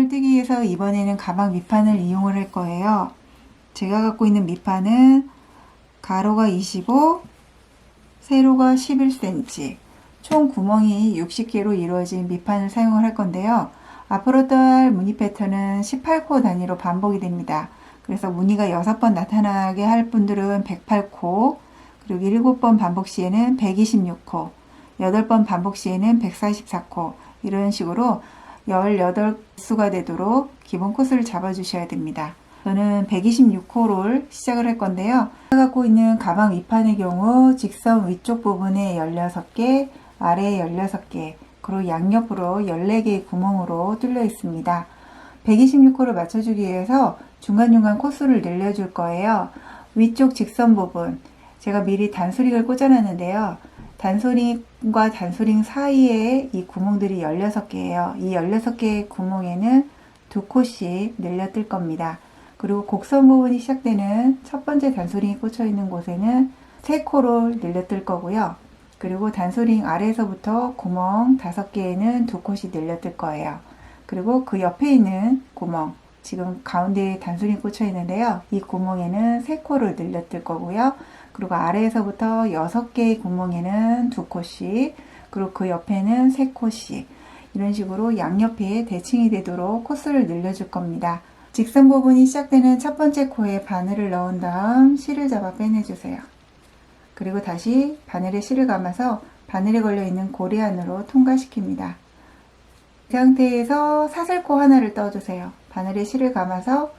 구멍을 뜨기 위해서 이번에는 가방 밑판을 이용을 할 거예요. 제가 갖고 있는 밑판은 가로가 25, 세로가 11cm, 총 구멍이 60개로 이루어진 밑판을 사용을 할 건데요. 앞으로 떠날 무늬 패턴은 18코 단위로 반복이 됩니다. 그래서 무늬가 6번 나타나게 할 분들은 108코, 그리고 7번 반복 시에는 126코, 8번 반복 시에는 144코, 이런 식으로 18수가 되도록 기본 코스를 잡아주셔야 됩니다. 저는 126호를 시작을 할 건데요. 제가 갖고 있는 가방 밑판의 경우 직선 위쪽 부분에 16개, 아래에 16개, 그리고 양옆으로 14개의 구멍으로 뚫려 있습니다. 126호를 맞춰주기 위해서 중간중간 코스를 늘려줄 거예요. 위쪽 직선 부분, 제가 미리 단수링을 꽂아놨는데요. 단소링과 단소링 사이에 이 구멍들이 16개예요. 이 16개의 구멍에는 2코씩 늘려 뜰 겁니다. 그리고 곡선 부분이 시작되는 첫 번째 단소링이 꽂혀 있는 곳에는 3코를 늘려 뜰 거고요. 그리고 단소링 아래에서부터 구멍 5개에는 2코씩 늘려 뜰 거예요. 그리고 그 옆에 있는 구멍, 지금 가운데에 단소링이 꽂혀 있는데요. 이 구멍에는 3코를 늘려 뜰 거고요. 그리고 아래에서부터 6개의 구멍에는 2코씩, 그리고 그 옆에는 3코씩, 이런 식으로 양옆에 대칭이 되도록 코스를 늘려줄 겁니다. 직선 부분이 시작되는 첫 번째 코에 바늘을 넣은 다음 실을 잡아 빼내주세요. 그리고 다시 바늘에 실을 감아서 바늘에 걸려있는 고리 안으로 통과시킵니다. 이 상태에서 사슬코 하나를 떠주세요. 바늘에 실을 감아서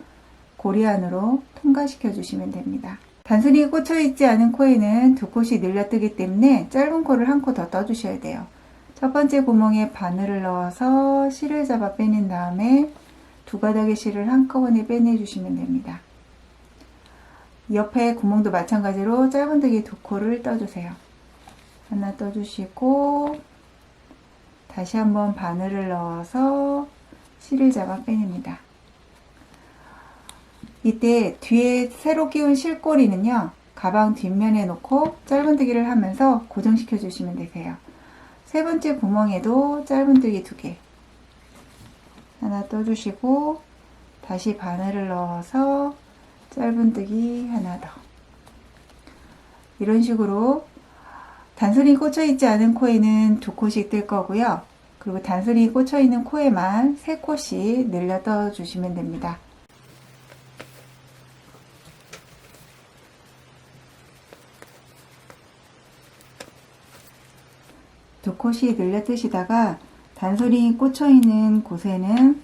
고리 안으로 통과시켜 주시면 됩니다. 단순히 꽂혀 있지 않은 코에는 2코씩 늘려 뜨기 때문에 짧은 코를 1코 더 떠주셔야 돼요. 첫 번째 구멍에 바늘을 넣어서 실을 잡아 빼낸 다음에 2가닥의 실을 한꺼번에 빼내주시면 됩니다. 옆에 구멍도 마찬가지로 짧은뜨기 2코를 떠주세요. 하나 떠주시고 다시 한번 바늘을 넣어서 실을 잡아 빼냅니다. 이때 뒤에 새로 끼운 실꼬리는요, 가방 뒷면에 놓고 짧은뜨기를 하면서 고정시켜 주시면 되세요. 세 번째 구멍에도 짧은뜨기 2개 하나 떠주시고 다시 바늘을 넣어서 짧은뜨기 하나 더, 이런 식으로 단소리 꽂혀 있지 않은 코에는 2코씩 뜰 거고요. 그리고 단소리 꽂혀 있는 코에만 3코씩 늘려 떠 주시면 됩니다. 두 코씩 늘려 뜨시다가 단소리 꽂혀 있는 곳에는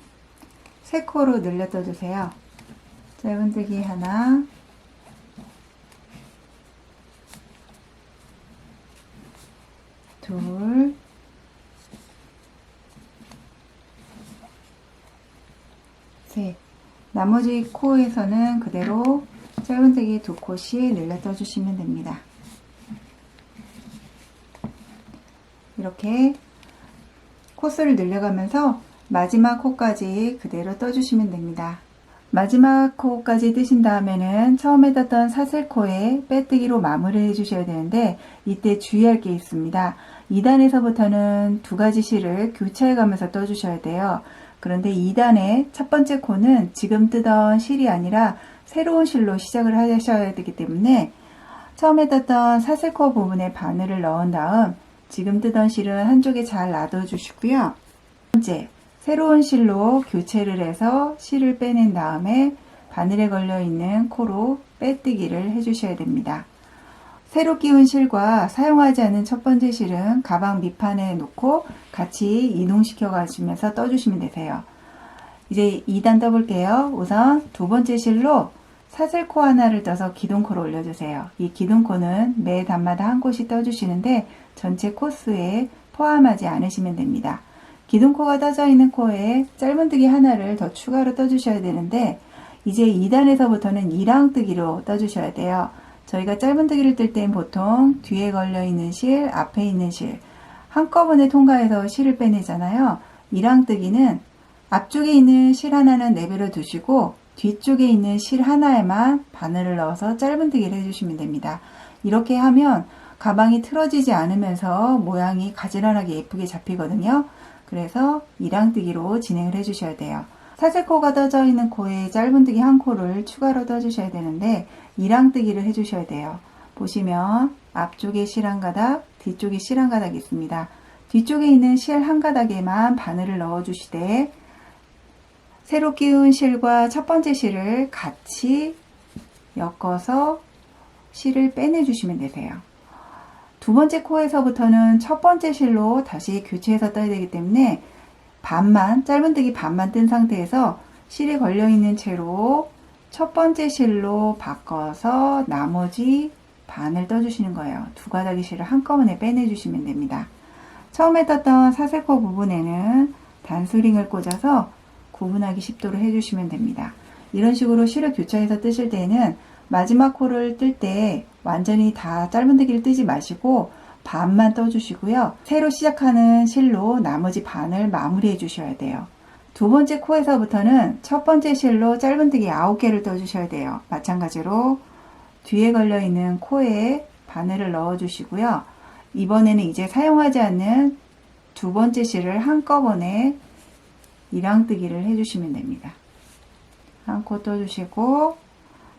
3코로 늘려 떠주세요. 짧은뜨기 하나, 둘, 셋. 나머지 코에서는 그대로 짧은뜨기 2코씩 늘려 떠주시면 됩니다. 이렇게 코스를 늘려가면서 마지막 코까지 그대로 떠주시면 됩니다. 마지막 코까지 뜨신 다음에는 처음에 떴던 사슬코에 빼뜨기로 마무리를 해주셔야 되는데, 이때 주의할 게 있습니다. 2단에서부터는 2가지 실을 교차해 가면서 떠주셔야 돼요. 그런데 2단의 첫 번째 코는 지금 뜨던 실이 아니라 새로운 실로 시작을 하셔야 되기 때문에 처음에 떴던 사슬코 부분에 바늘을 넣은 다음 지금 뜨던 실은 한쪽에 잘 놔둬 주시고요. 두 번째, 새로운 실로 교체를 해서 실을 빼낸 다음에 바늘에 걸려 있는 코로 빼뜨기를 해주셔야 됩니다. 새로 끼운 실과 사용하지 않은 첫 번째 실은 가방 밑판에 놓고 같이 이동시켜 가시면서 떠주시면 되세요. 이제 2단 떠볼게요. 우선 두 번째 실로 사슬코 하나를 떠서 기둥코를 올려주세요. 이 기둥코는 매 단마다 한 곳이 떠주시는데 전체 코스에 포함하지 않으시면 됩니다. 기둥코가 떠져 있는 코에 짧은뜨기 하나를 더 추가로 떠주셔야 되는데, 이제 2단에서부터는 2랑뜨기로 떠주셔야 돼요. 저희가 짧은뜨기를 뜰 땐 보통 뒤에 걸려 있는 실, 앞에 있는 실 한꺼번에 통과해서 실을 빼내잖아요. 2랑뜨기는 앞쪽에 있는 실 하나는 내버려 두시고 뒤쪽에 있는 실 하나에만 바늘을 넣어서 짧은뜨기를 해주시면 됩니다. 이렇게 하면 가방이 틀어지지 않으면서 모양이 가지런하게 예쁘게 잡히거든요. 그래서 2랑뜨기로 진행을 해주셔야 돼요. 사슬코가 떠져 있는 코에 짧은뜨기 한 코를 추가로 떠주셔야 되는데 이랑뜨기를 해주셔야 돼요. 보시면 앞쪽에 실 한 가닥, 뒤쪽에 실 한 가닥이 있습니다. 뒤쪽에 있는 실 한 가닥에만 바늘을 넣어주시되 새로 끼운 실과 첫 번째 실을 같이 엮어서 실을 빼내주시면 되세요. 두 번째 코에서부터는 첫 번째 실로 다시 교체해서 떠야 되기 때문에 반만, 짧은뜨기 반만 뜬 상태에서 실이 걸려있는 채로 첫 번째 실로 바꿔서 나머지 반을 떠주시는 거예요. 두 가닥의 실을 한꺼번에 빼내주시면 됩니다. 처음에 떴던 사슬코 부분에는 단수링을 꽂아서 구분하기 쉽도록 해주시면 됩니다. 이런 식으로 실을 교차해서 뜨실 때는 마지막 코를 뜰 때 완전히 다 짧은뜨기를 뜨지 마시고 반만 떠주시고요. 새로 시작하는 실로 나머지 반을 마무리해 주셔야 돼요. 두 번째 코에서부터는 첫 번째 실로 짧은뜨기 9개를 떠주셔야 돼요. 마찬가지로 뒤에 걸려있는 코에 바늘을 넣어 주시고요. 이번에는 이제 사용하지 않는 두 번째 실을 한꺼번에 이랑뜨기를 해주시면 됩니다. 한 코 떠주시고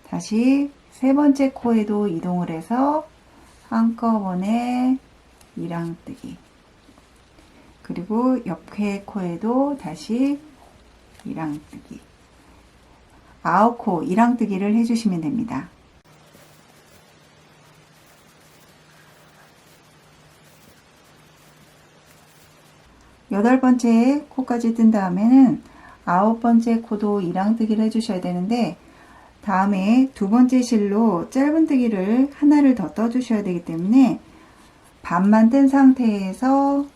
다시 세 번째 코에도 이동을 해서 한꺼번에 이랑뜨기, 그리고 옆에 코에도 다시 이랑뜨기, 9코 이랑뜨기를 해주시면 됩니다. 여덟 번째 코까지 뜬 다음에는 9번째 코도 이랑뜨기를 해주셔야 되는데 다음에 두 번째 실로 짧은뜨기를 하나를 더 떠주셔야 되기 때문에 반만 뜬 상태에서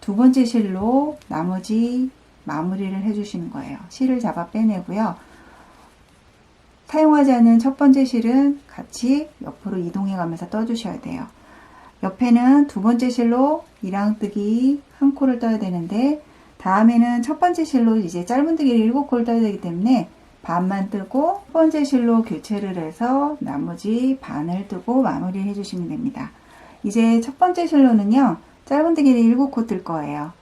두 번째 실로 나머지 마무리를 해주시는 거예요. 실을 잡아 빼내고요. 사용하지 않은 첫 번째 실은 같이 옆으로 이동해 가면서 떠주셔야 돼요. 옆에는 두 번째 실로 이랑뜨기 한 코를 떠야 되는데 다음에는 첫 번째 실로 이제 짧은뜨기를 7코를 떠야 되기 때문에 반만 뜨고 첫 번째 실로 교체를 해서 나머지 반을 뜨고 마무리를 해주시면 됩니다. 이제 첫 번째 실로는요, 짧은뜨기를 7코 뜰 거예요.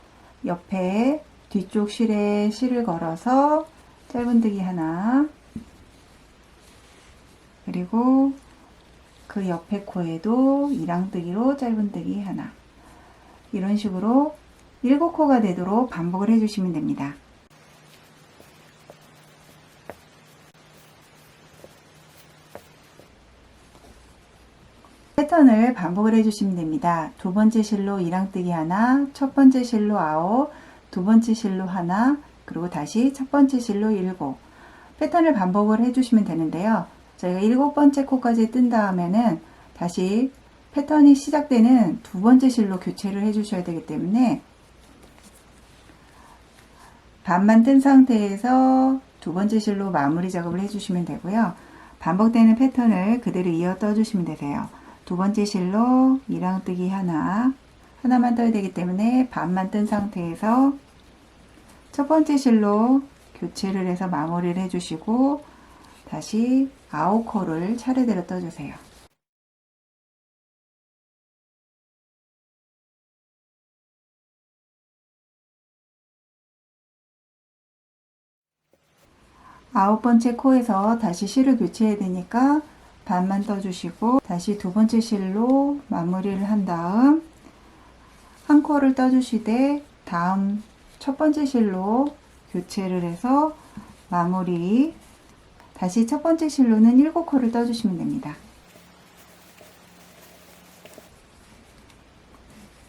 옆에 뒤쪽 실에 실을 걸어서 짧은뜨기 하나, 그리고 그 옆에 코에도 이랑뜨기로 짧은뜨기 하나, 이런 식으로 7코가 되도록 반복을 해주시면 됩니다. 패턴을 반복을 해주시면 됩니다. 두 번째 실로 이랑뜨기 하나, 첫 번째 실로 9, 두 번째 실로 하나, 그리고 다시 첫 번째 실로 7. 패턴을 반복을 해주시면 되는데요. 저희가 7번째 코까지 뜬 다음에는 다시 패턴이 시작되는 두 번째 실로 교체를 해주셔야 되기 때문에 반만 뜬 상태에서 두 번째 실로 마무리 작업을 해주시면 되고요. 반복되는 패턴을 그대로 이어 떠주시면 되세요. 두 번째 실로 이랑뜨기 하나만 떠야 되기 때문에 반만 뜬 상태에서 첫 번째 실로 교체를 해서 마무리를 해주시고 다시 9코를 차례대로 떠주세요. 아홉 번째 코에서 다시 실을 교체해야 되니까 반만 떠주시고 다시 두 번째 실로 마무리를 한 다음 한 코를 떠주시되 다음 첫 번째 실로 교체를 해서 마무리, 다시 첫 번째 실로는 7코를 떠주시면 됩니다.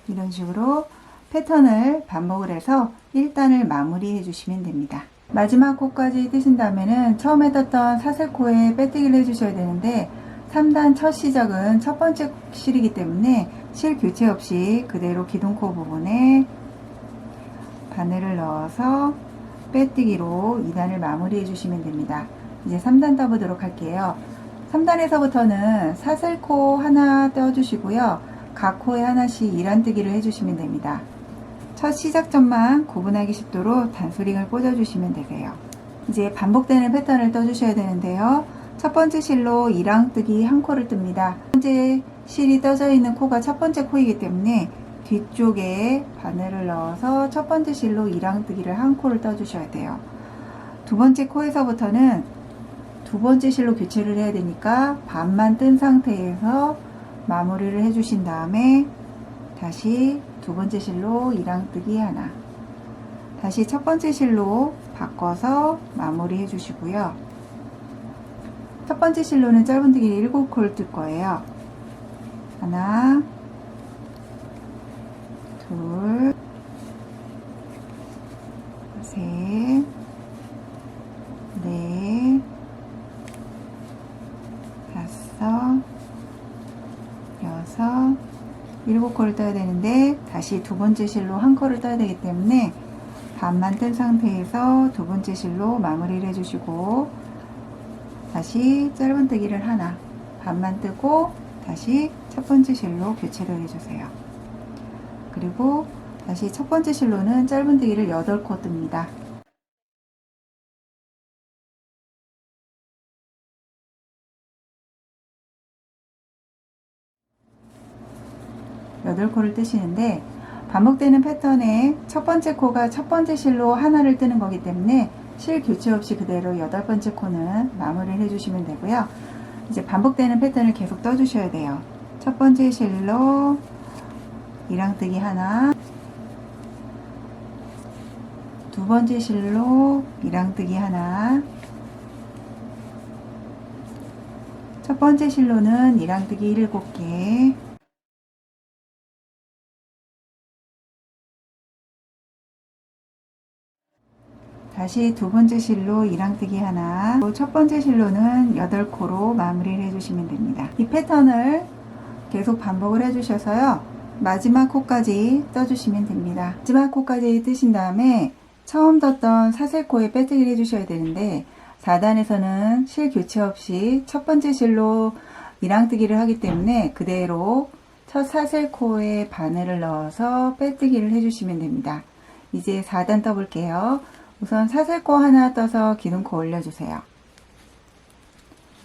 이런 식으로 패턴을 반복을 해서 1단을 마무리해 주시면 됩니다. 마지막 코까지 뜨신 다음에는 처음에 떴던 사슬코에 빼뜨기를 해주셔야 되는데 3단 첫 시작은 첫 번째 실이기 때문에 실 교체 없이 그대로 기둥코 부분에 바늘을 넣어서 빼뜨기로 2단을 마무리해 주시면 됩니다. 이제 3단 떠보도록 할게요. 3단에서부터는 사슬코 하나 떠주시고요. 각 코에 하나씩 2단뜨기를 해주시면 됩니다. 첫 시작점만 구분하기 쉽도록 단수링을 꽂아주시면 되세요. 이제 반복되는 패턴을 떠주셔야 되는데요. 첫 번째 실로 2랑뜨기 한 코를 뜹니다. 첫 번째 실이 떠져 있는 코가 첫 번째 코이기 때문에 뒤쪽에 바늘을 넣어서 첫 번째 실로 이랑뜨기를 한 코를 떠주셔야 돼요. 두 번째 코에서부터는 두 번째 실로 교체를 해야 되니까 반만 뜬 상태에서 마무리를 해주신 다음에 다시 두 번째 실로 이랑뜨기 하나, 다시 첫 번째 실로 바꿔서 마무리 해주시고요. 첫 번째 실로는 짧은뜨기 7코를 뜰 거예요. 하나, 둘, 셋, 넷, 다섯, 여섯, 7코를 떠야 되는데 다시 두 번째 실로 한 코를 떠야 되기 때문에 반만 뜬 상태에서 두 번째 실로 마무리를 해주시고 다시 짧은뜨기를 하나, 반만 뜨고 다시 첫 번째 실로 교체를 해주세요. 그리고 다시 첫 번째 실로는 짧은뜨기를 8코 뜹니다. 여덟 코를 뜨시는데 반복되는 패턴에 첫 번째 코가 첫 번째 실로 하나를 뜨는 거기 때문에 실 교체 없이 그대로 8번째 코는 마무리를 해주시면 되고요. 이제 반복되는 패턴을 계속 떠주셔야 돼요. 첫 번째 실로 이랑뜨기 하나, 두 번째 실로 이랑뜨기 하나, 첫 번째 실로는 이랑뜨기 7개, 다시 두 번째 실로 이랑뜨기 하나, 첫 번째 실로는 8코로 마무리를 해주시면 됩니다. 이 패턴을 계속 반복을 해주셔서요. 마지막 코까지 떠주시면 됩니다. 마지막 코까지 뜨신 다음에 처음 떴던 사슬코에 빼뜨기를 해주셔야 되는데 4단에서는 실 교체 없이 첫 번째 실로 이랑뜨기를 하기 때문에 그대로 첫 사슬코에 바늘을 넣어서 빼뜨기를 해주시면 됩니다. 이제 4단 떠볼게요. 우선 사슬코 하나 떠서 기둥코 올려주세요.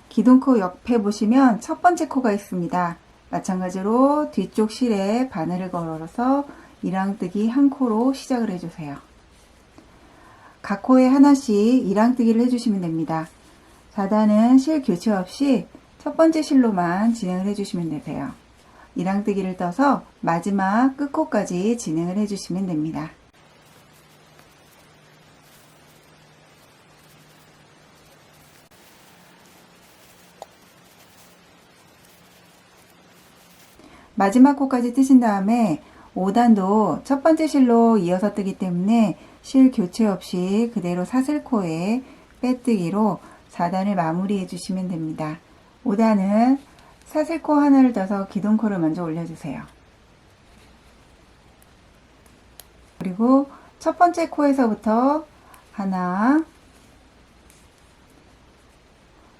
기둥코 옆에 보시면 첫 번째 코가 있습니다. 마찬가지로 뒤쪽 실에 바늘을 걸어서 이랑뜨기 한 코로 시작을 해주세요. 각 코에 하나씩 이랑뜨기를 해주시면 됩니다. 4단은 실 교체 없이 첫 번째 실로만 진행을 해주시면 되세요. 이랑뜨기를 떠서 마지막 끝코까지 진행을 해주시면 됩니다. 마지막 코까지 뜨신 다음에 5단도 첫 번째 실로 이어서 뜨기 때문에 실 교체 없이 그대로 사슬코에 빼뜨기로 4단을 마무리해 주시면 됩니다. 5단은 사슬코 하나를 떠서 기둥코를 먼저 올려주세요. 그리고 첫 번째 코에서부터 하나,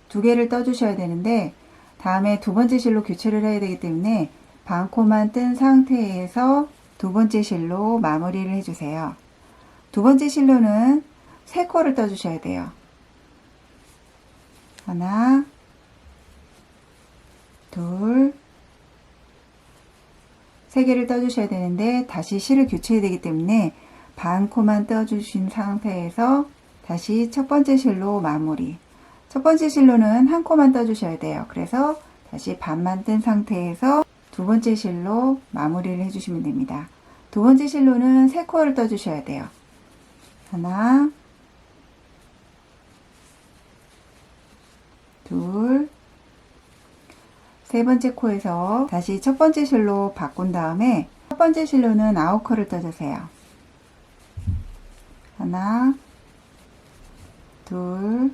두 개를 떠주셔야 되는데 다음에 두 번째 실로 교체를 해야 되기 때문에 반코만 뜬 상태에서 두 번째 실로 마무리를 해주세요. 두 번째 실로는 3코를 떠주셔야 돼요. 하나, 둘, 3개를 떠주셔야 되는데 다시 실을 교체해야 되기 때문에 반코만 떠주신 상태에서 다시 첫 번째 실로 마무리. 첫 번째 실로는 한 코만 떠주셔야 돼요. 그래서 다시 반만 뜬 상태에서 두 번째 실로 마무리를 해주시면 됩니다. 두 번째 실로는 3코를 떠주셔야 돼요. 하나, 둘, 세 번째 코에서 다시 첫 번째 실로 바꾼 다음에 첫 번째 실로는 9코를 떠주세요. 하나, 둘,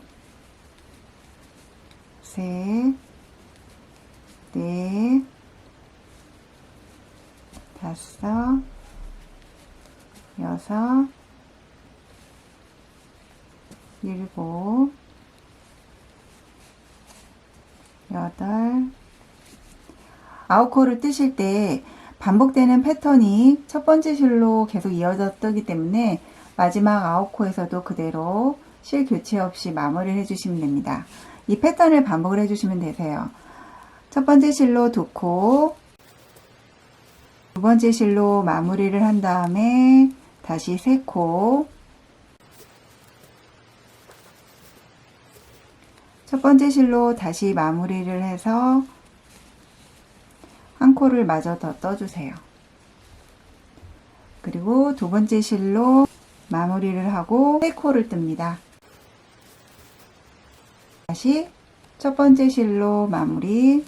셋, 넷, 다섯, 여섯, 일곱, 여덟, 9코를 뜨실 때 반복되는 패턴이 첫 번째 실로 계속 이어져 뜨기 때문에 마지막 9코에서도 그대로 실 교체 없이 마무리를 해주시면 됩니다. 이 패턴을 반복을 해주시면 되세요. 첫 번째 실로 2코, 두 번째 실로 마무리를 한 다음에 다시 3코, 첫 번째 실로 다시 마무리를 해서 한 코를 마저 더 떠주세요. 그리고 두 번째 실로 마무리를 하고 3코를 뜹니다. 다시 첫 번째 실로 마무리,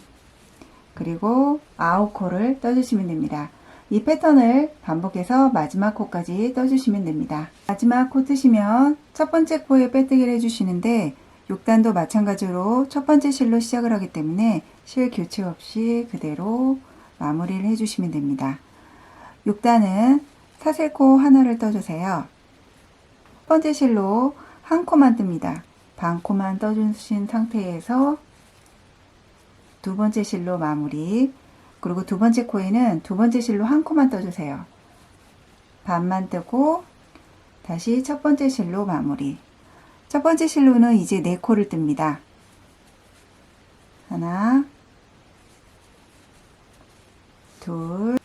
그리고 9코를 떠주시면 됩니다. 이 패턴을 반복해서 마지막 코까지 떠주시면 됩니다. 마지막 코 뜨시면 첫 번째 코에 빼뜨기를 해주시는데 6단도 마찬가지로 첫 번째 실로 시작을 하기 때문에 실 교체 없이 그대로 마무리를 해주시면 됩니다. 6단은 사슬코 하나를 떠주세요. 첫 번째 실로 한 코만 뜹니다. 반 코만 떠주신 상태에서 두 번째 실로 마무리, 그리고 두 번째 코에는 두 번째 실로 한 코만 떠주세요. 반만 뜨고 다시 첫 번째 실로 마무리. 첫 번째 실로는 이제 4코를 뜹니다. 하나, 둘,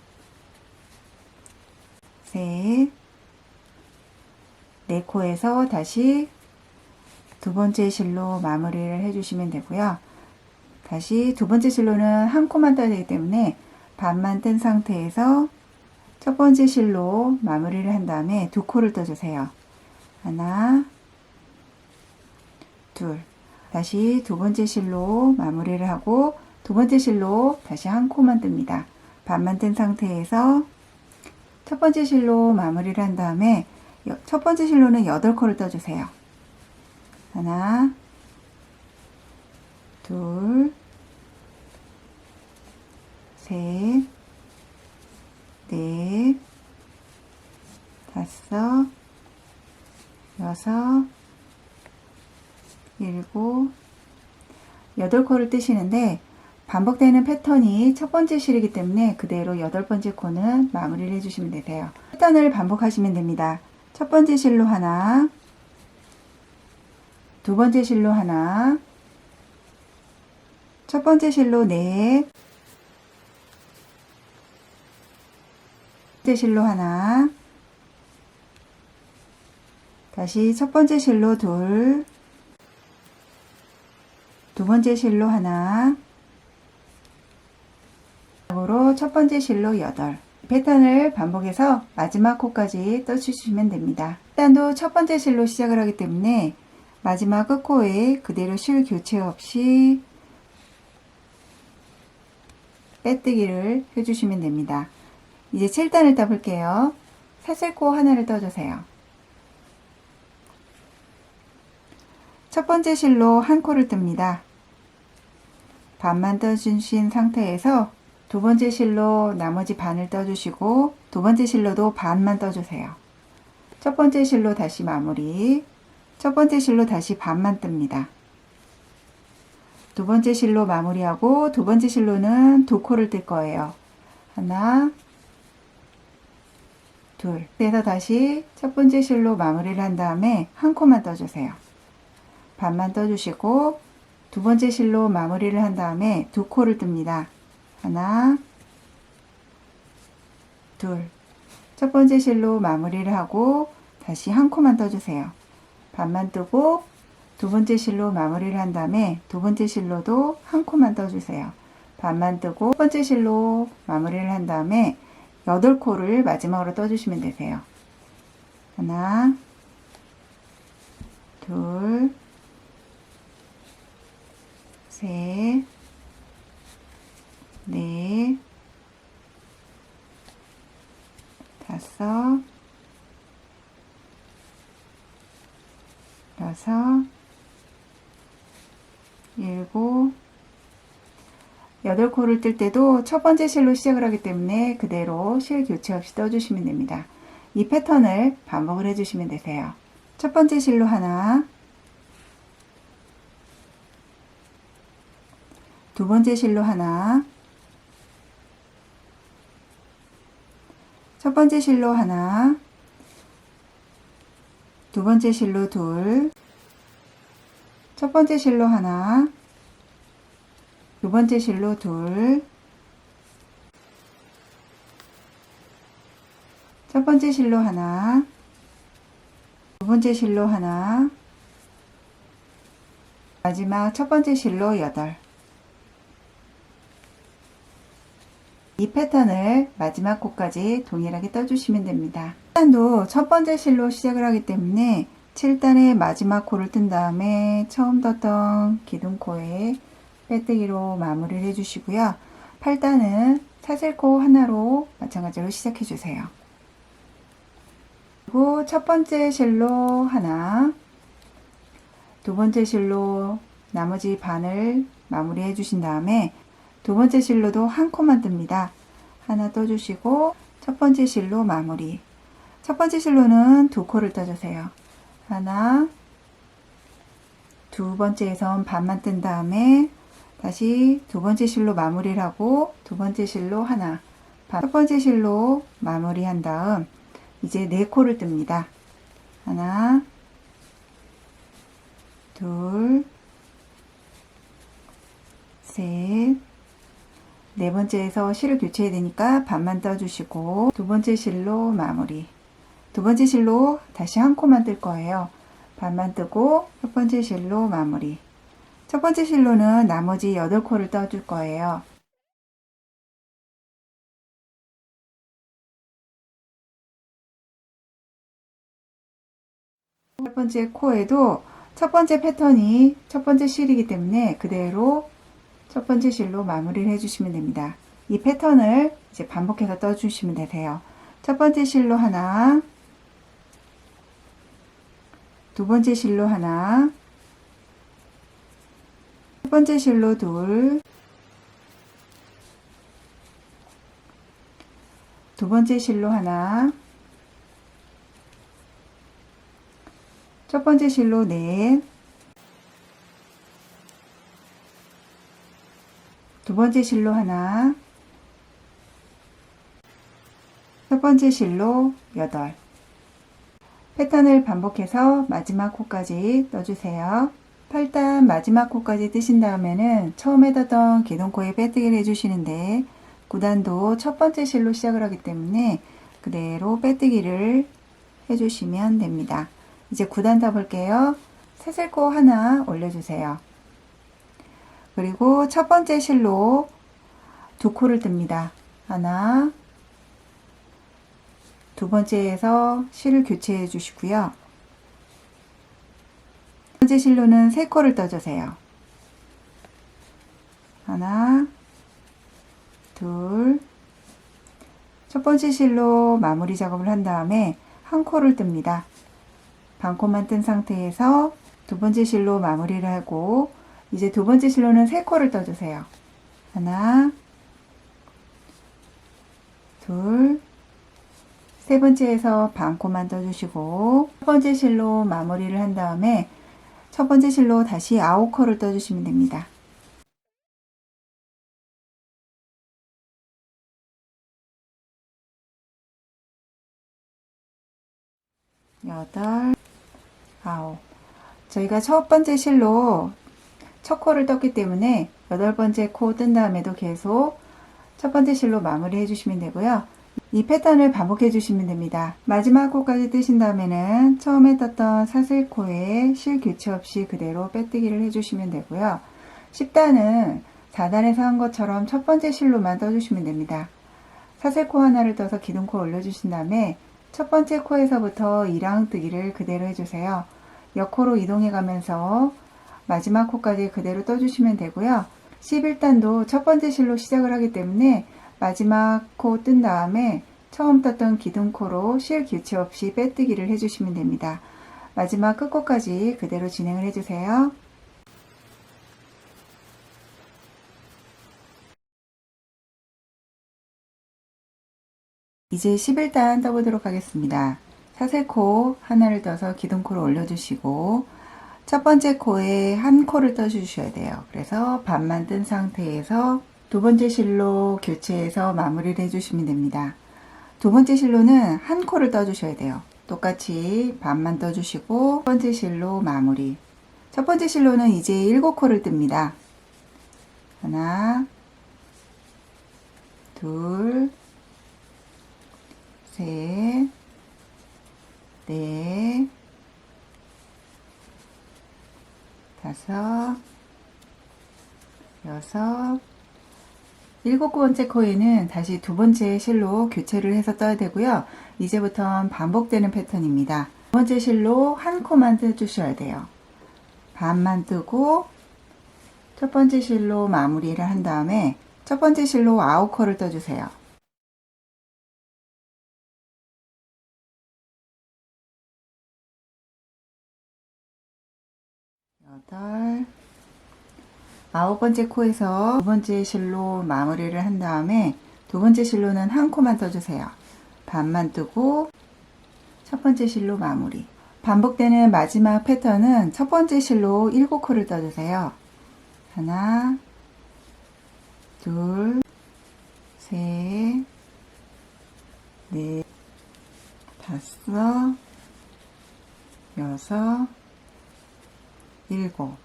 셋, 4코에서 다시 두 번째 실로 마무리를 해주시면 되고요. 다시 두 번째 실로는 한 코만 떠야 되기 때문에 반만 뜬 상태에서 첫 번째 실로 마무리를 한 다음에 2코를 떠주세요. 하나, 둘. 다시 두 번째 실로 마무리를 하고 두 번째 실로 다시 한 코만 뜹니다. 반만 뜬 상태에서 첫 번째 실로 마무리를 한 다음에 첫 번째 실로는 8코를 떠주세요. 하나, 둘, 셋, 넷, 다섯, 여섯, 일곱, 8코를 뜨시는데 반복되는 패턴이 첫 번째 실이기 때문에 그대로 8번째 코는 마무리를 해주시면 되세요. 패턴을 반복하시면 됩니다. 첫 번째 실로 하나, 두 번째 실로 하나, 첫 번째 실로 넷, 첫 번째 실로 하나, 다시 첫 번째 실로 둘, 두 번째 실로 하나, 으로 첫 번째 실로 8. 패턴을 반복해서 마지막 코까지 떠주시면 됩니다. 일단도 첫 번째 실로 시작을 하기 때문에 마지막 끝코에 그대로 실 교체 없이 빼뜨기를 해주시면 됩니다. 이제 7단을 떠볼게요. 사슬코 하나를 떠주세요. 첫 번째 실로 한 코를 뜹니다. 반만 떠주신 상태에서 두 번째 실로 나머지 반을 떠주시고 두 번째 실로도 반만 떠주세요. 첫 번째 실로 다시 마무리, 첫 번째 실로 다시 반만 뜹니다. 두 번째 실로 마무리하고 두 번째 실로는 2코를 뜰 거예요. 하나, 둘. 그래서 다시 첫 번째 실로 마무리를 한 다음에 한 코만 떠주세요. 반만 떠주시고 두 번째 실로 마무리를 한 다음에 2코를 뜹니다. 하나, 둘. 첫 번째 실로 마무리를 하고 다시 한 코만 떠주세요. 반만 뜨고 두 번째 실로 마무리를 한 다음에 두 번째 실로도 한 코만 떠주세요. 반만 뜨고 첫 번째 실로 마무리를 한 다음에 8코를 마지막으로 떠주시면 되세요. 하나, 둘, 셋, 넷, 다섯, 여섯, 일곱, 8코를 뜰 때도 첫 번째 실로 시작을 하기 때문에 그대로 실 교체 없이 떠주시면 됩니다. 이 패턴을 반복을 해주시면 되세요. 첫 번째 실로 하나, 두 번째 실로 하나, 첫 번째 실로 하나, 두 번째 실로 둘, 첫 번째 실로 하나, 두 번째 실로 둘, 첫 번째 실로 하나, 두 번째 실로 하나, 마지막 첫 번째 실로 8. 이 패턴을 마지막 코까지 동일하게 떠주시면 됩니다. 7단도 첫 번째 실로 시작을 하기 때문에 7단의 마지막 코를 뜬 다음에 처음 떴던 기둥코에 빼뜨기로 마무리를 해주시고요. 8단은 사슬코 하나로 마찬가지로 시작해 주세요. 그리고 첫 번째 실로 하나, 두 번째 실로 나머지 반을 마무리해 주신 다음에 두 번째 실로도 한 코만 뜹니다. 하나 떠주시고 첫 번째 실로 마무리. 첫 번째 실로는 두 코를 떠주세요. 하나, 두 번째에선 반만 뜬 다음에 다시 두 번째 실로 마무리를 하고 두 번째 실로 하나, 첫 번째 실로 마무리한 다음 이제 네 코를 뜹니다. 하나, 둘, 셋, 네 번째에서 실을 교체해야 되니까 반만 떠주시고 두 번째 실로 마무리. 두 번째 실로 다시 한 코만 뜰 거예요. 반만 뜨고 첫 번째 실로 마무리. 첫 번째 실로는 나머지 8코를 떠줄 거예요. 첫 번째 코에도 첫 번째 패턴이 첫 번째 실이기 때문에 그대로 첫 번째 실로 마무리를 해주시면 됩니다. 이 패턴을 이제 반복해서 떠주시면 되세요. 첫 번째 실로 하나, 두 번째 실로 하나, 첫 번째 실로 둘, 두 번째 실로 하나, 첫 번째 실로 넷, 두 번째 실로 하나, 첫 번째 실로 8. 패턴을 반복해서 마지막 코까지 떠주세요. 8단 마지막 코까지 뜨신 다음에는 처음에 떴던 기둥코에 빼뜨기를 해주시는데 9단도 첫 번째 실로 시작을 하기 때문에 그대로 빼뜨기를 해주시면 됩니다. 이제 9단 떠볼게요. 사슬코 하나 올려주세요. 그리고 첫 번째 실로 두 코를 뜹니다. 하나, 두 번째에서 실을 교체해 주시고요. 두 번째 실로는 3코를 떠주세요. 하나, 둘, 첫 번째 실로 마무리 작업을 한 다음에 한 코를 뜹니다. 반코만 뜬 상태에서 두 번째 실로 마무리를 하고 이제 두 번째 실로는 3코를 떠주세요. 하나, 둘, 세 번째에서 반코만 떠주시고 첫 번째 실로 마무리를 한 다음에 첫 번째 실로 다시 9코를 떠주시면 됩니다. 여덟, 아홉. 저희가 첫 번째 실로 첫 코를 떴기 때문에 8번째 코 뜬 다음에도 계속 첫 번째 실로 마무리 해주시면 되고요. 이 패턴을 반복해 주시면 됩니다. 마지막 코까지 뜨신 다음에는 처음에 떴던 사슬코에 실 교체 없이 그대로 빼뜨기를 해주시면 되고요. 10단은 4단에서 한 것처럼 첫 번째 실로만 떠주시면 됩니다. 사슬코 하나를 떠서 기둥코 올려주신 다음에 첫 번째 코에서부터 2라운뜨기를 그대로 해주세요. 옆코로 이동해 가면서 마지막 코까지 그대로 떠주시면 되고요. 11단도 첫 번째 실로 시작을 하기 때문에 마지막 코 뜬 다음에 처음 떴던 기둥코로 실 교체 없이 빼뜨기를 해주시면 됩니다. 마지막 끝코까지 그대로 진행을 해주세요. 이제 11단 떠보도록 하겠습니다. 사슬코 하나를 떠서 기둥코를 올려주시고 첫 번째 코에 한 코를 떠주셔야 돼요. 그래서 반만 뜬 상태에서 두 번째 실로 교체해서 마무리를 해주시면 됩니다. 두 번째 실로는 한 코를 떠주셔야 돼요. 똑같이 반만 떠주시고 첫 번째 실로 마무리. 첫 번째 실로는 이제 7코를 뜹니다. 하나, 둘, 셋, 넷, 다섯, 여섯, 일곱 번째 코에는 다시 두 번째 실로 교체를 해서 떠야 되고요. 이제부터는 반복되는 패턴입니다. 두 번째 실로 한 코만 떠주셔야 돼요. 반만 뜨고 첫 번째 실로 마무리를 한 다음에 첫 번째 실로 9코를 떠주세요. 여덟, 아홉 번째 코에서 두 번째 실로 마무리를 한 다음에 두 번째 실로는 한 코만 떠주세요. 반만 뜨고 첫 번째 실로 마무리. 반복되는 마지막 패턴은 첫 번째 실로 7코를 떠주세요. 하나, 둘, 셋, 넷, 다섯, 여섯, 일곱.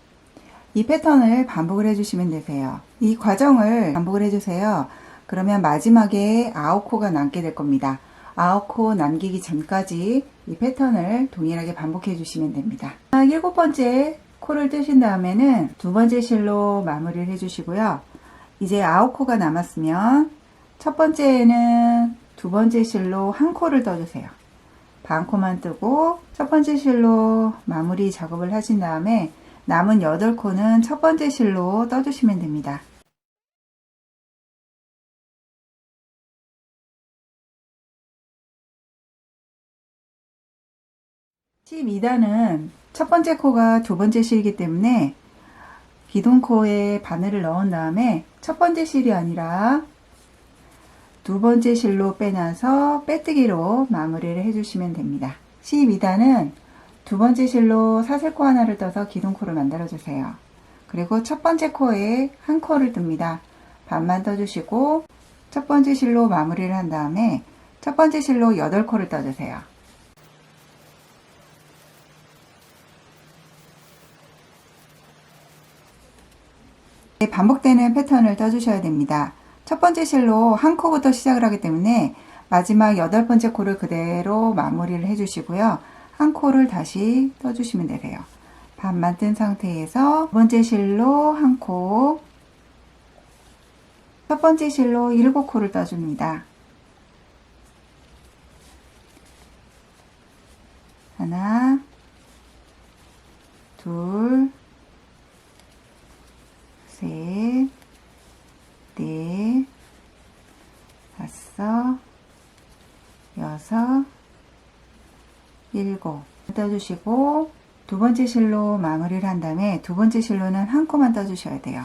이 패턴을 반복을 해주시면 되세요. 이 과정을 반복을 해주세요. 그러면 마지막에 9코가 남게 될 겁니다. 9코 남기기 전까지 이 패턴을 동일하게 반복해 주시면 됩니다. 일곱 번째 코를 뜨신 다음에는 두 번째 실로 마무리를 해주시고요. 이제 9코가 남았으면 첫 번째에는 두 번째 실로 한 코를 떠주세요. 반 코만 뜨고 첫 번째 실로 마무리 작업을 하신 다음에 남은 8코는 첫 번째 실로 떠주시면 됩니다. (12단은) 첫 번째 코가 두 번째 실이기 때문에 기둥코에 바늘을 넣은 다음에 첫 번째 실이 아니라 두 번째 실로 빼놔서 빼뜨기로 마무리를 해주시면 됩니다. 12단은 두 번째 실로 사슬코 하나를 떠서 기둥코를 만들어 주세요. 그리고 첫 번째 코에 한 코를 뜹니다. 반만 떠주시고 첫 번째 실로 마무리를 한 다음에 첫 번째 실로 8코를 떠주세요. 반복되는 패턴을 떠주셔야 됩니다. 첫 번째 실로 한 코부터 시작을 하기 때문에 마지막 8번째 코를 그대로 마무리를 해주시고요. 한 코를 다시 떠주시면 되세요. 반만 뜬 상태에서 두 번째 실로 한 코, 첫 번째 실로 7코를 떠줍니다. 하나, 둘, 셋, 넷, 다섯, 여섯, 일곱 떠주시고 두 번째 실로 마무리를 한 다음에 두 번째 실로는 한 코만 떠주셔야 돼요.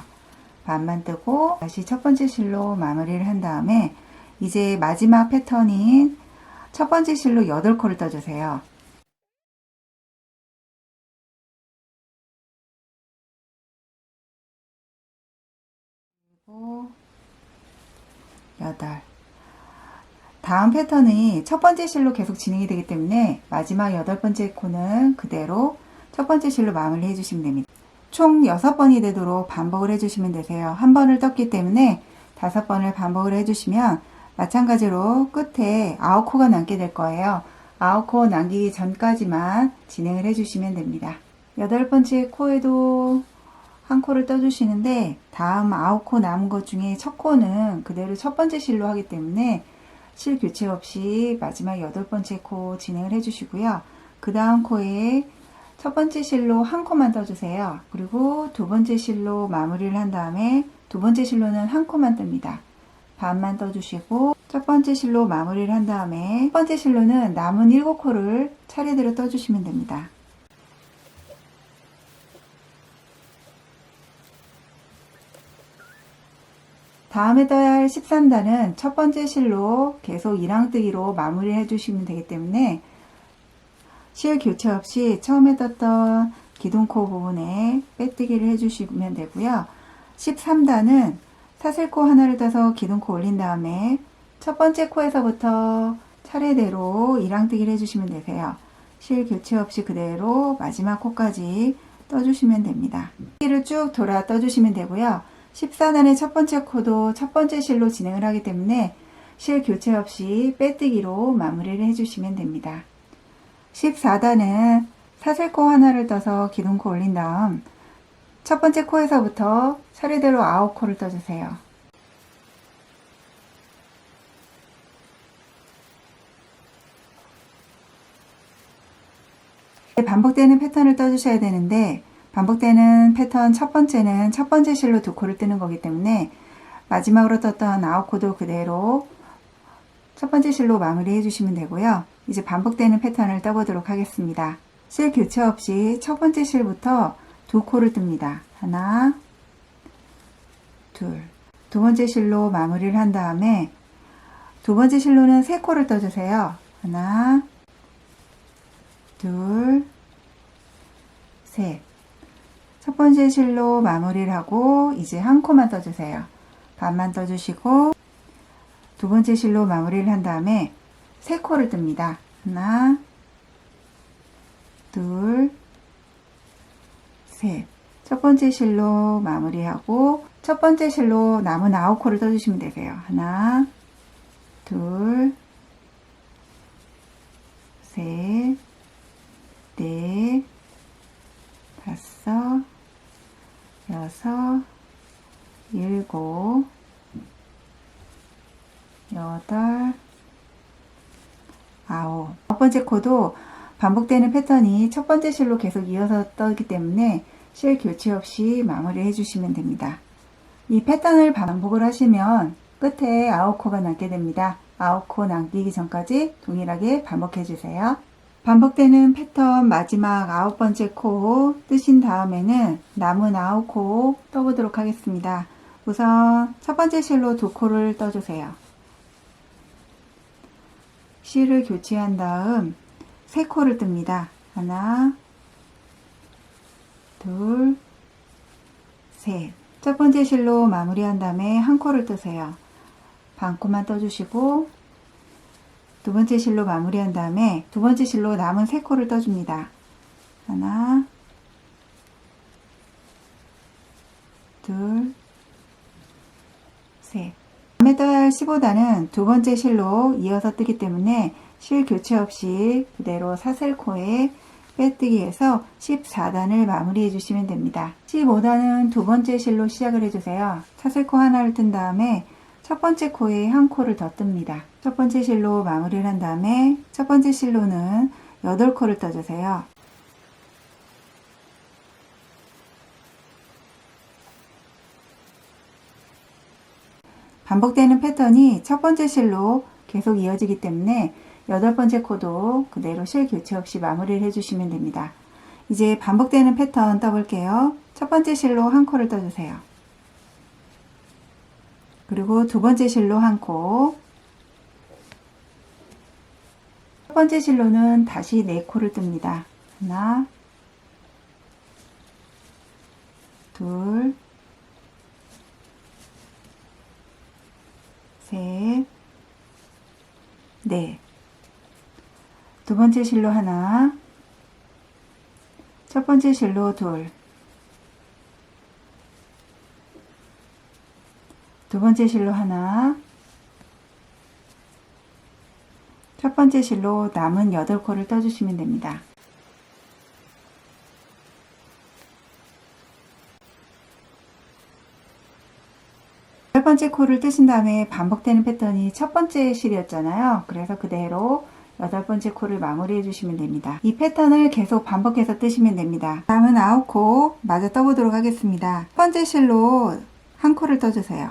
반만 뜨고 다시 첫 번째 실로 마무리를 한 다음에 이제 마지막 패턴인 첫 번째 실로 8코를 떠주세요. 그리고 8. 다음 패턴이 첫 번째 실로 계속 진행이 되기 때문에 마지막 8번째 코는 그대로 첫 번째 실로 마무리 해주시면 됩니다. 총 6번이 되도록 반복을 해주시면 되세요. 한 번을 떴기 때문에 5번을 반복을 해주시면 마찬가지로 끝에 9코가 남게 될 거예요. 9코 남기기 전까지만 진행을 해주시면 됩니다. 8번째 코에도 한 코를 떠주시는데 다음 9코 남은 것 중에 첫 코는 그대로 첫 번째 실로 하기 때문에 실 교체 없이 마지막 8번째 코 진행을 해주시고요. 그 다음 코에 첫 번째 실로 한 코만 떠주세요. 그리고 두 번째 실로 마무리를 한 다음에 두 번째 실로는 한 코만 뜹니다. 반만 떠주시고 첫 번째 실로 마무리를 한 다음에 첫 번째 실로는 남은 7코를 차례대로 떠주시면 됩니다. 다음에 떠야 할 13단은 첫 번째 실로 계속 이랑뜨기로 마무리를 해주시면 되기 때문에 실 교체 없이 처음에 떴던 기둥코 부분에 빼뜨기를 해주시면 되고요. 13단은 사슬코 하나를 떠서 기둥코 올린 다음에 첫 번째 코에서부터 차례대로 이랑뜨기를 해주시면 되세요. 실 교체 없이 그대로 마지막 코까지 떠주시면 됩니다. 를 쭉 돌아 떠주시면 되고요. 14단의 첫 번째 코도 첫 번째 실로 진행을 하기 때문에 실 교체 없이 빼뜨기로 마무리를 해주시면 됩니다. 14단은 사슬코 하나를 떠서 기둥코 올린 다음 첫 번째 코에서부터 차례대로 9코를 떠주세요. 반복되는 패턴을 떠주셔야 되는데, 반복되는 패턴 첫 번째는 첫 번째 실로 2코를 뜨는 거기 때문에 마지막으로 떴던 9코도 그대로 첫 번째 실로 마무리 해주시면 되고요. 이제 반복되는 패턴을 떠보도록 하겠습니다. 실 교체 없이 첫 번째 실부터 2코를 뜹니다. 하나, 둘. 두 번째 실로 마무리를 한 다음에 두 번째 실로는 3코를 떠주세요. 하나, 둘, 셋. 첫 번째 실로 마무리를 하고 이제 1코만 떠주세요. 반만 떠주시고 두 번째 실로 마무리를 한 다음에 3코를 뜹니다. 하나, 둘, 셋. 첫 번째 실로 마무리하고 첫 번째 실로 남은 9코를 떠주시면 되세요. 하나, 둘, 셋, 넷, 다섯, 여섯, 일곱, 여덟, 아홉. 9번째 코도 반복되는 패턴이 첫 번째 실로 계속 이어서 떠기 때문에 실 교체 없이 마무리 해주시면 됩니다. 이 패턴을 반복을 하시면 끝에 9코가 남게 됩니다. 9코 남기기 전까지 동일하게 반복해 주세요. 반복되는 패턴 마지막 9번째 코 뜨신 다음에는 남은 9코 떠보도록 하겠습니다. 우선 첫 번째 실로 2코를 떠주세요. 실을 교체한 다음 3코를 뜹니다. 하나, 둘, 셋. 첫 번째 실로 마무리한 다음에 1코를 뜨세요. 반코만 떠주시고 두 번째 실로 마무리한 다음에 두 번째 실로 남은 3코를 떠줍니다. 하나, 둘, 셋. 다음에 떠야 할 15단은 두 번째 실로 이어서 뜨기 때문에 실 교체 없이 그대로 사슬코에 빼뜨기해서 14단을 마무리해 주시면 됩니다. 15단은 두 번째 실로 시작을 해주세요. 사슬코 하나를 뜬 다음에 첫 번째 코에 1코를 더 뜹니다. 첫 번째 실로 마무리를 한 다음에 첫 번째 실로는 8코를 떠주세요. 반복되는 패턴이 첫 번째 실로 계속 이어지기 때문에 8번째 코도 그대로 실 교체 없이 마무리를 해주시면 됩니다. 이제 반복되는 패턴 떠볼게요. 첫 번째 실로 1코를 떠주세요. 그리고 두 번째 실로 1코, 첫 번째 실로는 다시 4코를 뜹니다. 하나, 둘, 셋, 넷. 두 번째 실로 하나, 첫 번째 실로 둘, 두 번째 실로 하나, 첫 번째 실로 남은 8코를 떠주시면 됩니다. 첫 번째 코를 뜨신 다음에 반복되는 패턴이 첫 번째 실이었잖아요. 그래서 그대로 8번째 코를 마무리 해주시면 됩니다. 이 패턴을 계속 반복해서 뜨시면 됩니다. 다음은 9코 마저 떠보도록 하겠습니다. 첫 번째 실로 1코를 떠주세요.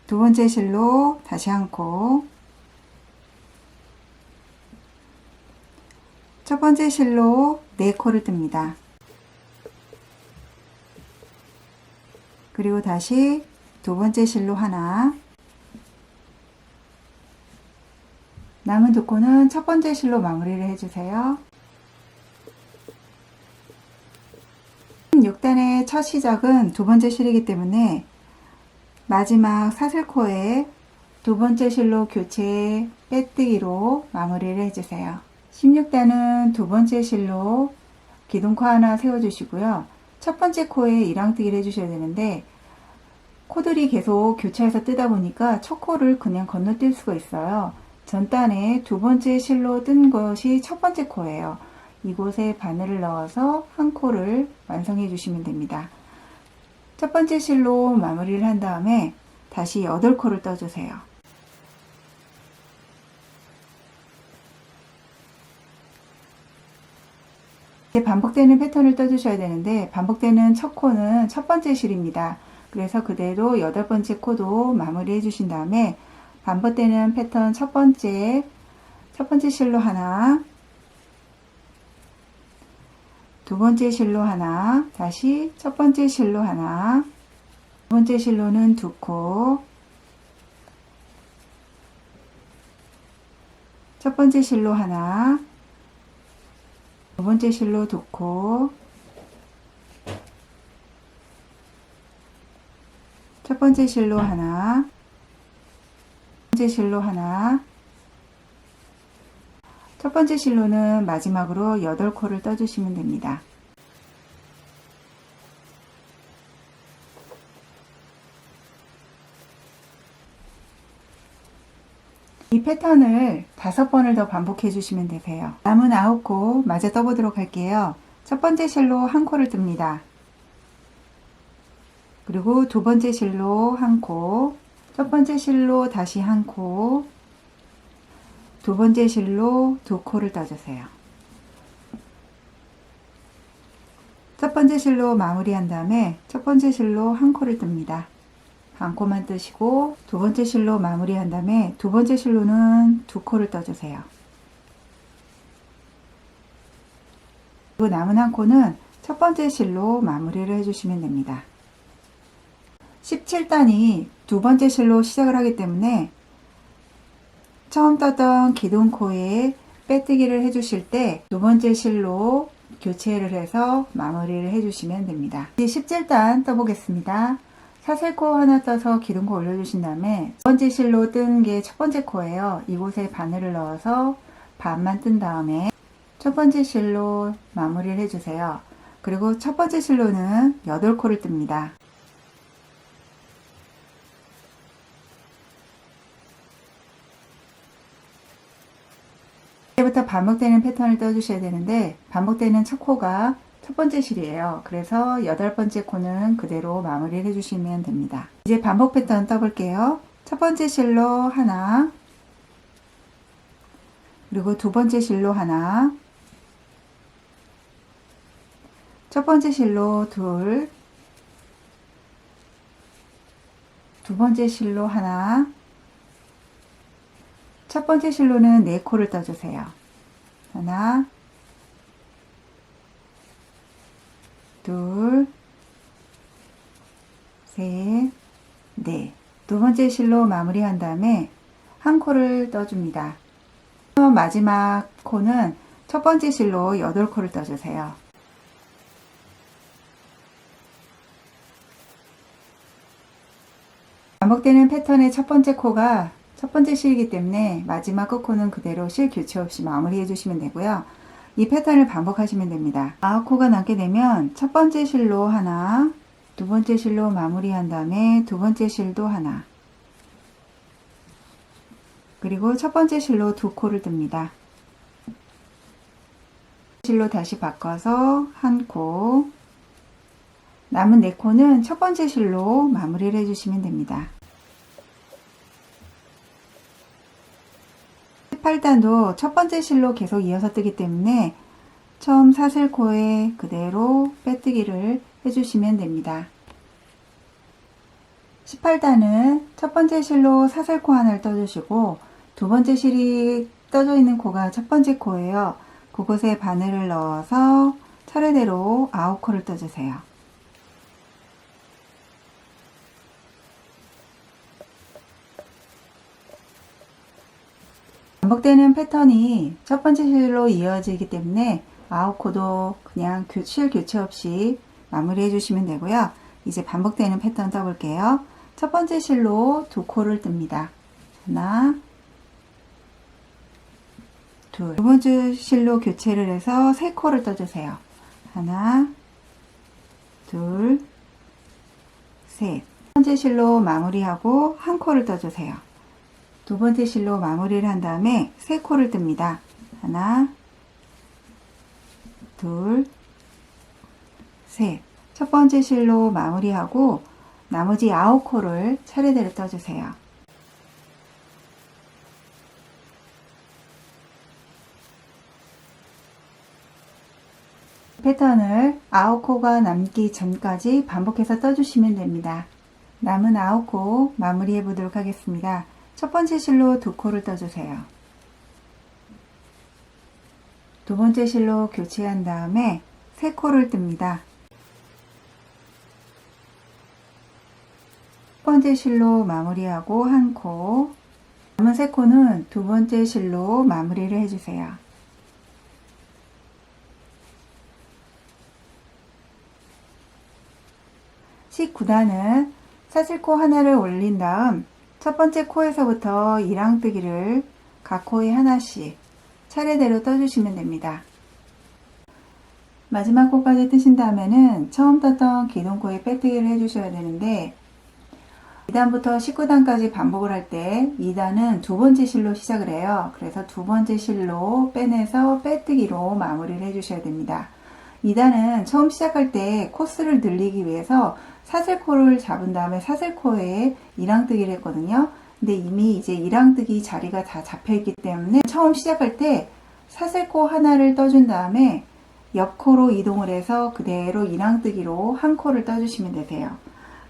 두 번째 실로 다시 1코, 첫 번째 실로 4코를 뜹니다. 그리고 다시 두 번째 실로 하나, 남은 2코는 첫 번째 실로 마무리를 해주세요. 6단의 첫 시작은 두 번째 실이기 때문에 마지막 사슬코에 두 번째 실로 교체 빼뜨기로 마무리를 해주세요. 16단은 두 번째 실로 기둥코 하나 세워주시고요. 첫 번째 코에 일항뜨기를 해주셔야 되는데 코들이 계속 교차해서 뜨다 보니까 첫 코를 그냥 건너뛸 수가 있어요. 전단에 두 번째 실로 뜬 것이 첫 번째 코예요. 이곳에 바늘을 넣어서 한 코를 완성해 주시면 됩니다. 첫 번째 실로 마무리를 한 다음에 다시 8코를 떠주세요. 반복되는 패턴을 떠주셔야 되는데, 반복되는 첫 코는 첫 번째 실입니다. 그래서 그대로 8번째 코도 마무리 해주신 다음에 반복되는 패턴 첫 번째 실로 하나, 두 번째 실로 하나, 다시 첫 번째 실로 하나, 두 번째 실로는 2코, 첫 번째 실로 하나, 두 번째 실로 2코, 첫 번째 실로 하나, 두 번째 실로 하나, 첫 번째 실로는 마지막으로 8코를 떠주시면 됩니다. 이 패턴을 5번을 더 반복해 주시면 되세요. 남은 9코 마저 떠보도록 할게요. 첫 번째 실로 한 코를 뜹니다. 그리고 두 번째 실로 한 코, 첫 번째 실로 다시 한 코, 두 번째 실로 2코를 떠주세요. 첫 번째 실로 마무리한 다음에 첫 번째 실로 한 코를 뜹니다. 한 코만 뜨시고 두 번째 실로 마무리한 다음에 두 번째 실로는 2코를 떠주세요. 그리고 남은 한 코는 첫 번째 실로 마무리를 해주시면 됩니다. 17단이 두 번째 실로 시작을 하기 때문에 처음 떴던 기둥코에 빼뜨기를 해주실 때 두 번째 실로 교체를 해서 마무리를 해주시면 됩니다. 이제 17단 떠보겠습니다. 사슬코 하나 떠서 기둥코 올려주신 다음에 두 번째 실로 뜬 게 첫 번째 코예요. 이곳에 바늘을 넣어서 반만 뜬 다음에 첫 번째 실로 마무리를 해주세요. 그리고 첫 번째 실로는 8코를 뜹니다. 이제부터 반복되는 패턴을 떠주셔야 되는데, 반복되는 첫 코가 첫 번째 실이에요. 그래서 8번째 코는 그대로 마무리를 해주시면 됩니다. 이제 반복 패턴 떠볼게요. 첫 번째 실로 하나, 그리고 두 번째 실로 하나, 첫 번째 실로 둘, 두 번째 실로 하나, 첫 번째 실로는 4코를 떠주세요. 하나, 둘, 셋, 넷. 두 번째 실로 마무리한 다음에 한 코를 떠줍니다. 마지막 코는 첫 번째 실로 8코를 떠주세요. 반복되는 패턴의 첫 번째 코가 첫 번째 실이기 때문에 마지막 끝코는 그대로 실 교체 없이 마무리해 주시면 되고요. 이 패턴을 반복하시면 됩니다. 9코가 남게 되면 첫 번째 실로 하나, 두 번째 실로 마무리한 다음에 두 번째 실도 하나, 그리고 첫 번째 실로 2코를 뜹니다. 실로 다시 바꿔서 한 코, 남은 4코는 첫 번째 실로 마무리를 해주시면 됩니다. 18단도 첫 번째 실로 계속 이어서 뜨기 때문에 처음 사슬코에 그대로 빼뜨기를 해주시면 됩니다. 18단은 첫 번째 실로 사슬코 하나를 떠주시고 두 번째 실이 떠져 있는 코가 첫 번째 코예요. 그곳에 바늘을 넣어서 차례대로 9코를 떠주세요. 반복되는 패턴이 첫 번째 실로 이어지기 때문에 9코도 그냥 실 교체 없이 마무리 해주시면 되고요. 이제 반복되는 패턴 떠볼게요. 첫 번째 실로 2코를 뜹니다. 하나, 둘. 두 번째 실로 교체를 해서 3코를 떠주세요. 하나, 둘, 셋. 첫 번째 실로 마무리하고 한 코를 떠주세요. 두 번째 실로 마무리를 한 다음에 세 코를 뜹니다. 하나, 둘, 셋. 첫 번째 실로 마무리하고 나머지 9코를 차례대로 떠주세요. 패턴을 9코가 남기 전까지 반복해서 떠주시면 됩니다. 남은 9코 마무리해 보도록 하겠습니다. 첫 번째 실로 2코를 떠주세요. 두 번째 실로 교체한 다음에 3코를 뜹니다. 첫 번째 실로 마무리하고 1코, 남은 3코는 두 번째 실로 마무리를 해주세요. 19단은 사슬코 하나를 올린 다음 첫 번째 코에서부터 2랑뜨기를 각 코에 하나씩 차례대로 떠주시면 됩니다. 마지막 코까지 뜨신 다음에는 처음 떴던 기둥코에 빼뜨기를 해주셔야 되는데 2단부터 19단까지 반복을 할 때 2단은 두 번째 실로 시작을 해요. 그래서 두 번째 실로 빼내서 빼뜨기로 마무리를 해주셔야 됩니다. 2단은 처음 시작할 때 코스를 늘리기 위해서 사슬코를 잡은 다음에 사슬코에 2랑뜨기를 했거든요. 근데 이미 이제 2랑뜨기 자리가 다 잡혀 있기 때문에 처음 시작할 때 사슬코 하나를 떠준 다음에 옆코로 이동을 해서 그대로 2랑뜨기로 한 코를 떠주시면 되세요.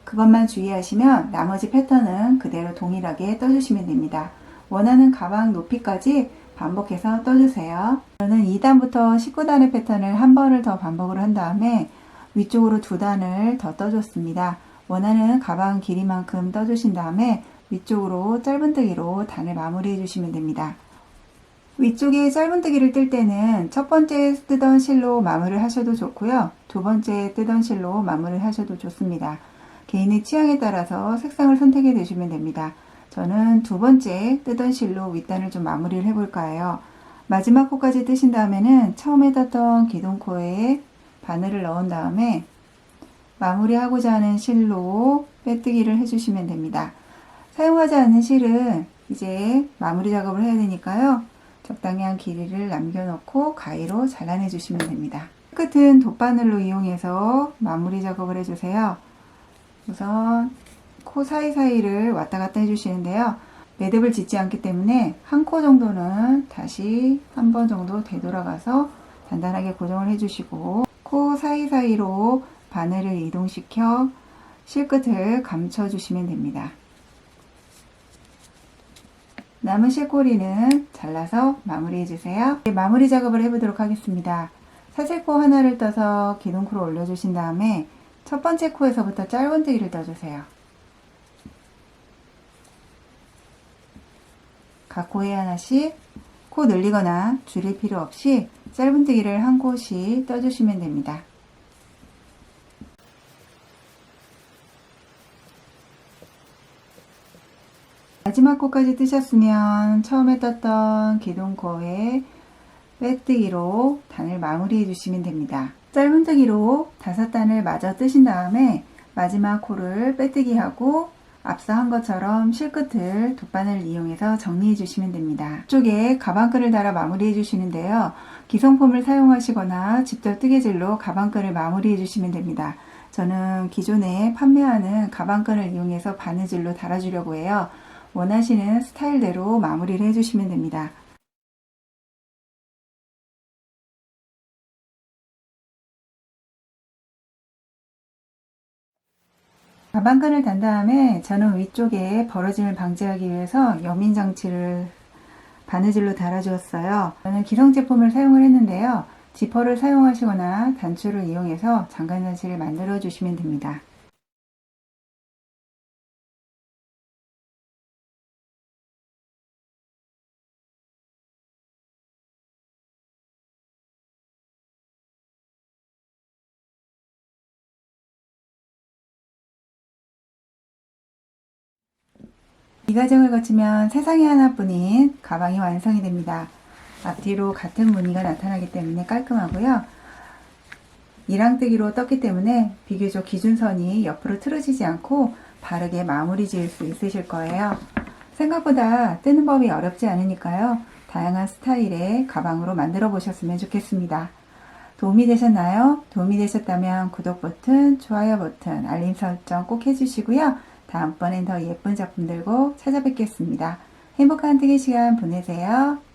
그것만 주의하시면 나머지 패턴은 그대로 동일하게 떠주시면 됩니다. 원하는 가방 높이까지 반복해서 떠주세요. 저는 2단부터 19단의 패턴을 한 번을 더 반복을 한 다음에 위쪽으로 2단을 더 떠줬습니다. 원하는 가방 길이만큼 떠주신 다음에 위쪽으로 짧은뜨기로 단을 마무리해 주시면 됩니다. 위쪽에 짧은뜨기를 뜰 때는 첫 번째 뜨던 실로 마무리를 하셔도 좋고요. 두 번째 뜨던 실로 마무리를 하셔도 좋습니다. 개인의 취향에 따라서 색상을 선택해 주시면 됩니다. 저는 두 번째 뜨던 실로 윗단을 좀 마무리를 해볼까 해요. 마지막 코까지 뜨신 다음에는 처음에 떴던 기둥코에 바늘을 넣은 다음에 마무리하고자 하는 실로 빼뜨기를 해주시면 됩니다. 사용하지 않는 실은 이제 마무리 작업을 해야 되니까요. 적당히 한 길이를 남겨놓고 가위로 잘라내 주시면 됩니다. 끝은 돗바늘로 이용해서 마무리 작업을 해주세요. 우선 코 사이사이를 왔다 갔다 해주시는데요. 매듭을 짓지 않기 때문에 한 코 정도는 다시 한 번 정도 되돌아가서 단단하게 고정을 해주시고 코 사이사이로 바늘을 이동시켜 실끝을 감춰주시면 됩니다. 남은 실꼬리는 잘라서 마무리해주세요. 마무리 작업을 해보도록 하겠습니다. 사슬코 하나를 떠서 기둥코로 올려주신 다음에 첫 번째 코에서부터 짧은뜨기를 떠주세요. 각 코에 하나씩 코 늘리거나 줄일 필요 없이 짧은뜨기를 한 코씩 떠주시면 됩니다. 마지막 코까지 뜨셨으면 처음에 떴던 기둥코에 빼뜨기로 단을 마무리해 주시면 됩니다. 짧은뜨기로 5단을 마저 뜨신 다음에 마지막 코를 빼뜨기 하고 앞서 한 것처럼 실끝을 돗바늘 이용해서 정리해 주시면 됩니다. 이쪽에 가방끈을 달아 마무리해 주시는데요. 기성폼을 사용하시거나 직접 뜨개질로 가방끈을 마무리해 주시면 됩니다. 저는 기존에 판매하는 가방끈을 이용해서 바느질로 달아주려고 해요. 원하시는 스타일대로 마무리를 해주시면 됩니다. 가방끈을 단 다음에 저는 위쪽에 벌어짐을 방지하기 위해서 여민장치를 바느질로 달아주었어요. 저는 기성 제품을 사용을 했는데요. 지퍼를 사용하시거나 단추를 이용해서 장간장치를 만들어 주시면 됩니다. 이 과정을 거치면 세상에 하나뿐인 가방이 완성이 됩니다. 앞뒤로 같은 무늬가 나타나기 때문에 깔끔하고요. 이랑뜨기로 떴기 때문에 비교적 기준선이 옆으로 틀어지지 않고 바르게 마무리 지을 수 있으실 거예요. 생각보다 뜨는 법이 어렵지 않으니까요. 다양한 스타일의 가방으로 만들어 보셨으면 좋겠습니다. 도움이 되셨나요? 도움이 되셨다면 구독 버튼, 좋아요 버튼, 알림 설정 꼭 해주시고요. 다음번엔 더 예쁜 작품 들고 찾아뵙겠습니다. 행복한 뜨개 시간 보내세요.